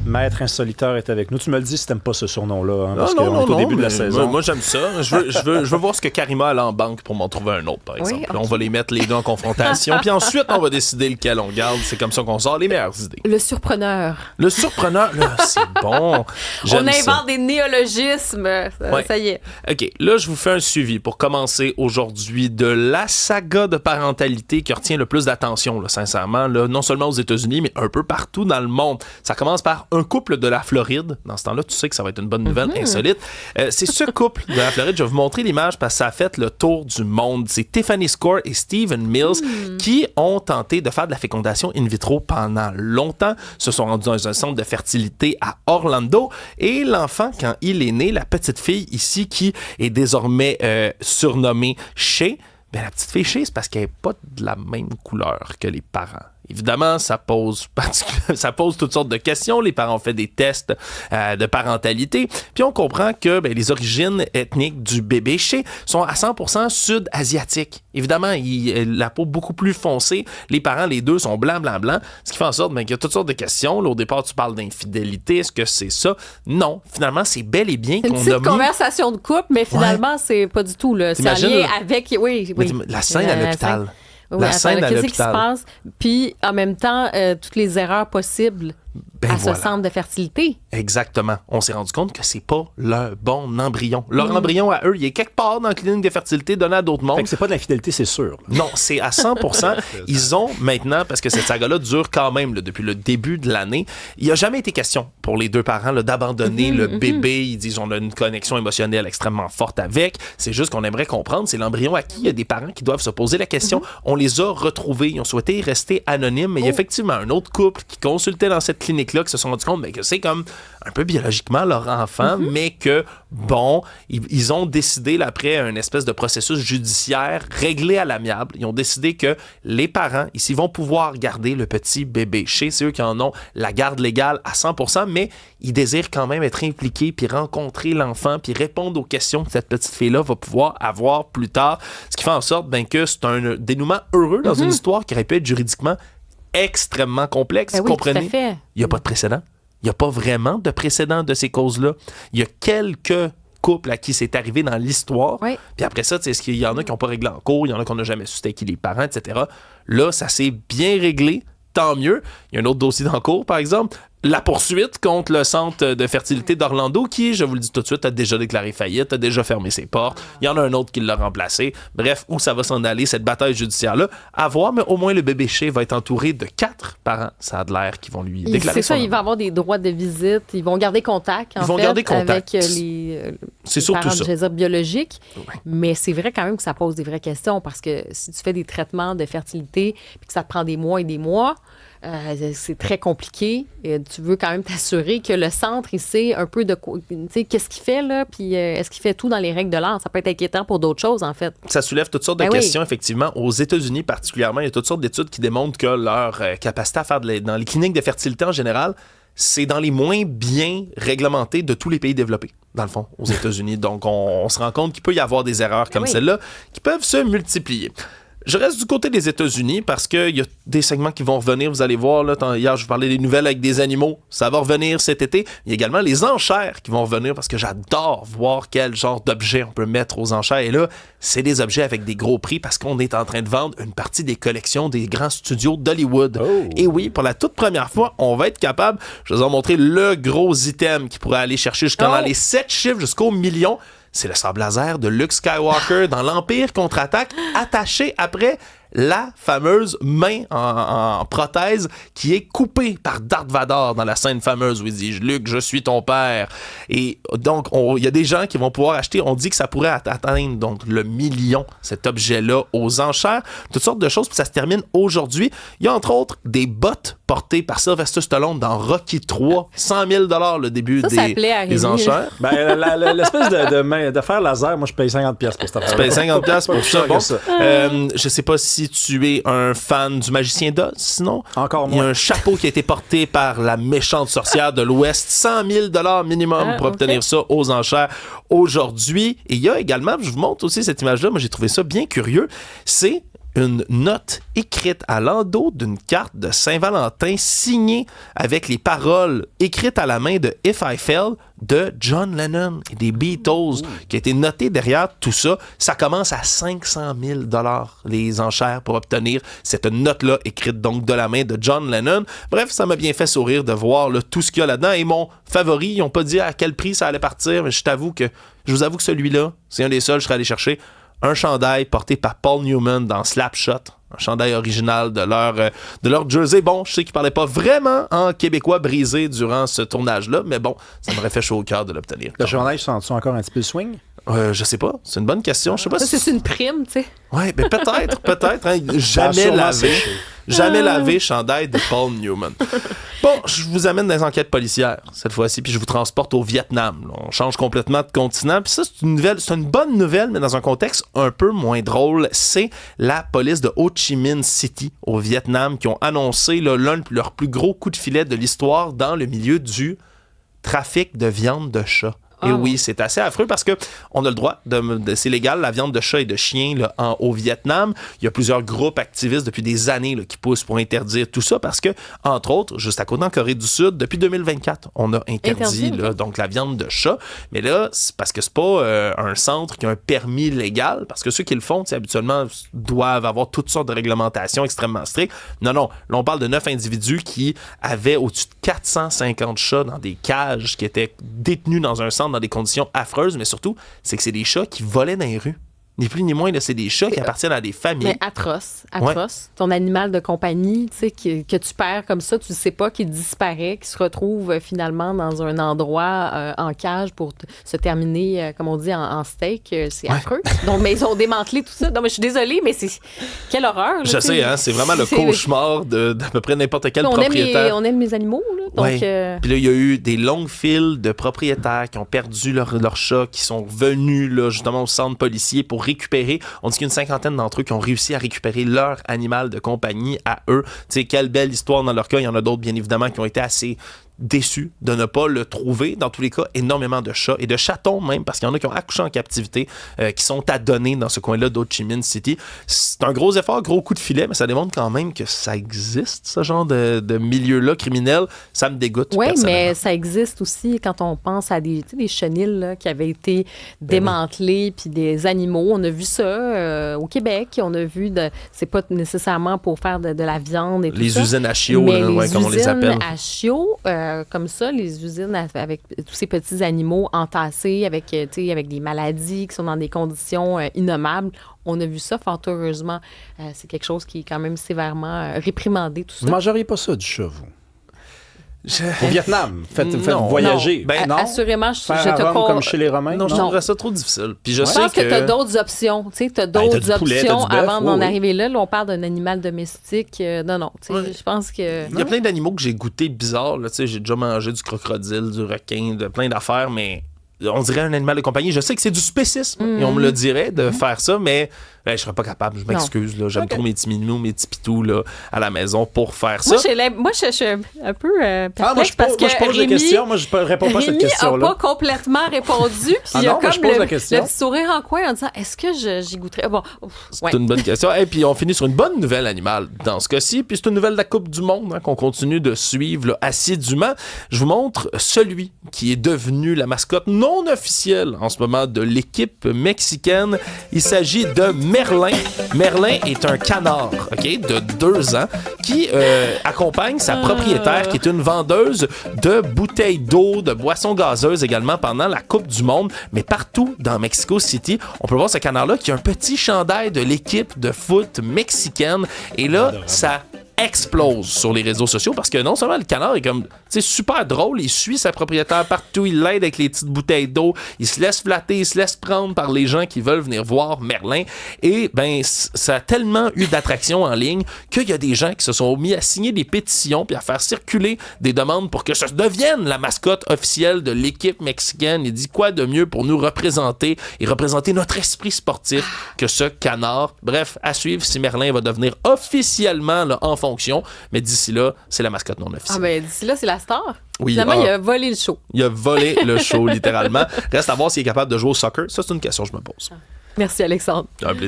Maître Insoliteur est avec nous. Tu me le dis si t'aimes pas ce surnom-là, hein, parce Non, qu'on est au début de la saison. Moi, j'aime ça. Je veux voir ce que Karima a en banque pour m'en trouver un autre, par exemple. Okay. On va les mettre les deux en confrontation, puis ensuite, on va décider lequel on garde. C'est comme ça qu'on sort les meilleures idées. Le surpreneur. Le surpreneur, là, c'est bon. On invente des néologismes. Ça y est. OK, là, je vous fais un suivi pour commencer aujourd'hui de la saga de parentalité qui retient le plus d'attention, là, sincèrement, là, non seulement aux États-Unis, mais un peu partout dans le monde. Ça commence par un couple de la Floride. Dans ce temps-là, tu sais que ça va être une bonne nouvelle insolite. C'est ce couple de la Floride, je vais vous montrer l'image parce que ça a fait le tour du monde. C'est Tiffany Score et Stephen Mills qui ont tenté de faire de la fécondation in vitro pendant longtemps, se sont rendus dans un centre de fertilité à Orlando et l'enfant, quand il est né, la petite fille ici qui est désormais surnommée Shay, ben la petite fille Shay, c'est parce qu'elle n'est pas de la même couleur que les parents. Évidemment, ça pose toutes sortes de questions. Les parents ont fait des tests de parentalité. Puis on comprend que les origines ethniques du bébé Shay sont à 100% sud-asiatiques. Évidemment, la peau beaucoup plus foncée. Les parents, les deux, sont blancs. Ce qui fait en sorte qu'il y a toutes sortes de questions. Là, au départ, tu parles d'infidélité. Est-ce que c'est ça? Non. Finalement, c'est bel et bien qu'on a mis... C'est une petite conversation de couple, mais finalement, c'est pas du tout. Là. C'est en lien avec... Oui. La scène à l'hôpital. Oui, qu'est-ce qui se passe? Puis, en même temps, toutes les erreurs possibles ce centre de fertilité. Exactement. On s'est rendu compte que c'est pas leur bon embryon. Leur embryon à eux, il est quelque part dans la clinique de fertilité donné à d'autres mondes. Fait que c'est pas de l'infidélité, c'est sûr. Non, c'est à 100%. Ils ont maintenant, parce que cette saga-là dure quand même depuis le début de l'année, il n'y a jamais été question pour les deux parents d'abandonner le bébé. Ils disent on a une connexion émotionnelle extrêmement forte avec. C'est juste qu'on aimerait comprendre, c'est l'embryon à qui il y a des parents qui doivent se poser la question. On les a retrouvés, ils ont souhaité rester anonymes, mais il y a effectivement un autre couple qui consultait dans cette clinique-là qui se sont rendus compte que c'est comme un peu biologiquement leur enfant, mais que, ils ont décidé, là, après un espèce de processus judiciaire réglé à l'amiable, ils ont décidé que les parents, ici, vont pouvoir garder le petit bébé Shay. C'est eux qui en ont la garde légale à 100%, mais ils désirent quand même être impliqués, puis rencontrer l'enfant, puis répondre aux questions que cette petite fille-là va pouvoir avoir plus tard. Ce qui fait en sorte que c'est un dénouement heureux dans une histoire qui aurait pu être juridiquement extrêmement complexe. Oui, comprenez? tout à fait. Il n'y a pas de précédent. Il n'y a pas vraiment de précédent de ces causes-là. Il y a quelques couples à qui c'est arrivé dans l'histoire. Oui. Puis après ça, est-ce qu'il y en a qui n'ont pas réglé en cours, il y en a qu'on n'a jamais su c'était qui les parents, etc. Là, ça s'est bien réglé. Tant mieux. Il y a un autre dossier en cours, par exemple. La poursuite contre le centre de fertilité d'Orlando qui, je vous le dis tout de suite, a déjà déclaré faillite, a déjà fermé ses portes. Il y en a un autre qui l'a remplacé. Bref, où ça va s'en aller, cette bataille judiciaire-là? À voir, mais au moins le bébé Shay va être entouré de 4 parents. Ça a de l'air qui vont lui déclarer c'est ça, son il va avoir des droits de visite. Ils vont garder contact, avec les parents, je veux dire, biologiques. Ouais. Mais c'est vrai quand même que ça pose des vraies questions parce que si tu fais des traitements de fertilité puis que ça te prend des mois et des mois, c'est très compliqué. Tu veux quand même t'assurer que le centre, il sait un peu de quoi, tu sais, qu'est-ce qu'il fait, là, puis est-ce qu'il fait tout dans les règles de l'art? Ça peut être inquiétant pour d'autres choses, en fait. Ça soulève toutes sortes de questions, effectivement. Aux États-Unis, particulièrement, il y a toutes sortes d'études qui démontrent que leur capacité à faire dans les cliniques de fertilité en général, c'est dans les moins bien réglementés de tous les pays développés, dans le fond, aux États-Unis. Donc, on se rend compte qu'il peut y avoir des erreurs comme celle-là qui peuvent se multiplier. Je reste du côté des États-Unis parce qu'il y a des segments qui vont revenir. Vous allez voir, là, hier, je vous parlais des nouvelles avec des animaux. Ça va revenir cet été. Il y a également les enchères qui vont revenir parce que j'adore voir quel genre d'objets on peut mettre aux enchères. Et là, c'est des objets avec des gros prix parce qu'on est en train de vendre une partie des collections des grands studios d'Hollywood. Oh. Et oui, pour la toute première fois, on va être capable, je vais vous en montrer le gros item qui pourrait aller chercher jusqu'à dans les 7 chiffres jusqu'au million. C'est le sabre laser de Luke Skywalker dans l'Empire contre-attaque, attaché après la fameuse main en prothèse qui est coupée par Darth Vader dans la scène fameuse où il dit « Luke, je suis ton père ». Et donc, il y a des gens qui vont pouvoir acheter, on dit que ça pourrait atteindre donc, le million, cet objet-là, aux enchères. Toutes sortes de choses, puis ça se termine aujourd'hui. Il y a entre autres des bottes portées par Sylvester Stallone dans Rocky 3, 100 000 $, le début des enchères. Ben, l'espèce de fer laser, moi, je paye 50$ pour cette affaire. Tu payes 50$ pour ça. Bon, je sais pas si tu es un fan du Magicien d'Oz, sinon. Encore moins. Il y a un chapeau qui a été porté par la méchante sorcière de l'Ouest. 100 000 $ minimum pour obtenir ça aux enchères aujourd'hui. Et il y a également, je vous montre aussi cette image-là, moi j'ai trouvé ça bien curieux, c'est une note écrite à l'endos d'une carte de Saint-Valentin signée avec les paroles écrites à la main de If I Fell de John Lennon et des Beatles, qui a été noté derrière tout ça. Ça commence à 500 000 $ les enchères pour obtenir cette note-là écrite donc de la main de John Lennon. Bref, ça m'a bien fait sourire de voir là, tout ce qu'il y a là-dedans. Et mon favori, ils n'ont pas dit à quel prix ça allait partir, mais je vous avoue que celui-là, c'est un des seuls que je serais allé chercher. Un chandail porté par Paul Newman dans Slapshot, un chandail original de leur jersey. Bon, je sais qu'il parlait pas vraiment en québécois brisé durant ce tournage-là, mais bon, ça m'aurait fait chaud au cœur de l'obtenir. Le chandail, sens-tu encore un petit peu le swing? Je sais pas, c'est une bonne question. Je sais pas Ça, si c'est une prime, tu sais. Ouais, mais peut-être. Hein, jamais lavé chandail de Paul Newman. Bon, je vous amène dans les enquêtes policières cette fois-ci, puis je vous transporte au Vietnam. Là, on change complètement de continent. Puis ça, c'est une bonne nouvelle, mais dans un contexte un peu moins drôle. C'est la police de Ho Chi Minh City au Vietnam qui ont annoncé là, l'un de leurs plus gros coups de filet de l'histoire dans le milieu du trafic de viande de chat. Et oui, c'est assez affreux parce que on a le droit c'est légal, la viande de chat et de chien là, au Vietnam. Il y a plusieurs groupes activistes depuis des années là, qui poussent pour interdire tout ça parce que, entre autres, juste à côté en Corée du Sud, depuis 2024, on a interdit là, donc la viande de chat. Mais là, c'est parce que c'est pas un centre qui a un permis légal, parce que ceux qui le font, habituellement, doivent avoir toutes sortes de réglementations extrêmement strictes. Non, là, on parle de 9 individus qui avaient au-dessus de 450 chats dans des cages qui étaient détenus dans un centre dans des conditions affreuses, mais surtout, c'est que c'est des chats qui volaient dans les rues. Ni plus ni moins, là, c'est des chats qui appartiennent à des familles. Mais atroce. Ouais. Ton animal de compagnie, tu sais, que tu perds comme ça, tu ne sais pas, qu'il disparaît, qu'il se retrouve finalement dans un endroit en cage pour se terminer, comme on dit, en steak. C'est affreux. Donc, mais ils ont démantelé tout ça. Non, mais je suis désolée, mais c'est... Quelle horreur. Je sais, hein, c'est vraiment le cauchemar d'à peu près n'importe quel propriétaire. On aime les animaux, là. Donc, Puis là, il y a eu des longues files de propriétaires qui ont perdu leur chat, qui sont venus là, justement au centre policier pour récupérer. On dit qu'il y a une cinquantaine d'entre eux qui ont réussi à récupérer leur animal de compagnie à eux. Tu sais, quelle belle histoire dans leur cas. Il y en a d'autres, bien évidemment, qui ont été assez déçus de ne pas le trouver. Dans tous les cas, énormément de chats et de chatons même, parce qu'il y en a qui ont accouché en captivité, qui sont à donner dans ce coin-là d'Ho Chi Minh City. C'est un gros effort, gros coup de filet, mais ça démontre quand même que ça existe, ce genre de milieu-là criminel. Ça me dégoûte. Oui, mais ça existe aussi quand on pense à des chenilles là, qui avaient été démantelées, puis des animaux. On a vu ça au Québec. On a vu, c'est pas nécessairement pour faire de la viande et tout ça. Les usines à chiots, mais là, comme on les appelle. Les usines à chiots, comme ça, les usines avec tous ces petits animaux entassés avec des maladies qui sont dans des conditions innommables. On a vu ça, fort heureusement. C'est quelque chose qui est quand même sévèrement réprimandé, tout ça. Vous mangeriez pas ça, du chat, vous? Au Vietnam, faites voyager. Non. Assurément, je te comme chez les Romains. Non, je trouverais ça trop difficile. Puis je pense que tu as d'autres options. Tu sais, tu as d'autres options avant d'en arriver là. Là, on parle d'un animal domestique. Non. Je pense que... Il y a plein d'animaux que j'ai goûté bizarres. Là. J'ai déjà mangé du crocodile, du requin, de plein d'affaires, mais on dirait un animal de compagnie. Je sais que c'est du spécisme, et on me le dirait, de faire ça, mais je serais pas capable. Je m'excuse. Là. J'aime trop mes petits minous, mes petits pitous là, à la maison pour faire ça. Moi, je suis un peu perplexe parce que je pose des questions. Moi, je réponds pas à cette question-là. Rémi n'a pas complètement répondu. Puis il y a comme le petit sourire en coin en disant, est-ce que j'y goûterais? Bon, c'est une bonne question. Et puis on finit sur une bonne nouvelle animale dans ce cas-ci. Puis c'est une nouvelle de la Coupe du Monde qu'on continue de suivre là, assidûment. Je vous montre celui qui est devenu la mascotte non officielle en ce moment de l'équipe mexicaine. Il s'agit de Merlin. Merlin est un canard, de 2 ans qui accompagne sa propriétaire qui est une vendeuse de bouteilles d'eau, de boissons gazeuses également pendant la Coupe du Monde. Mais partout dans Mexico City, on peut voir ce canard-là qui a un petit chandail de l'équipe de foot mexicaine. Et là, ça explose sur les réseaux sociaux parce que non seulement le canard est comme super drôle, il suit sa propriétaire partout, il l'aide avec les petites bouteilles d'eau, il se laisse flatter, il se laisse prendre par les gens qui veulent venir voir Merlin et ça a tellement eu d'attraction en ligne qu'il y a des gens qui se sont mis à signer des pétitions puis à faire circuler des demandes pour que ça devienne la mascotte officielle de l'équipe mexicaine. Il dit quoi de mieux pour nous représenter et représenter notre esprit sportif que ce canard. Bref, à suivre si Merlin va devenir officiellement là, en fonction, mais d'ici là, c'est la mascotte non officielle. D'ici là, c'est la star. Oui, finalement, il a volé le show. Il a volé le show, littéralement. Reste à voir s'il est capable de jouer au soccer. Ça, c'est une question que je me pose. Merci, Alexandre. Un plaisir.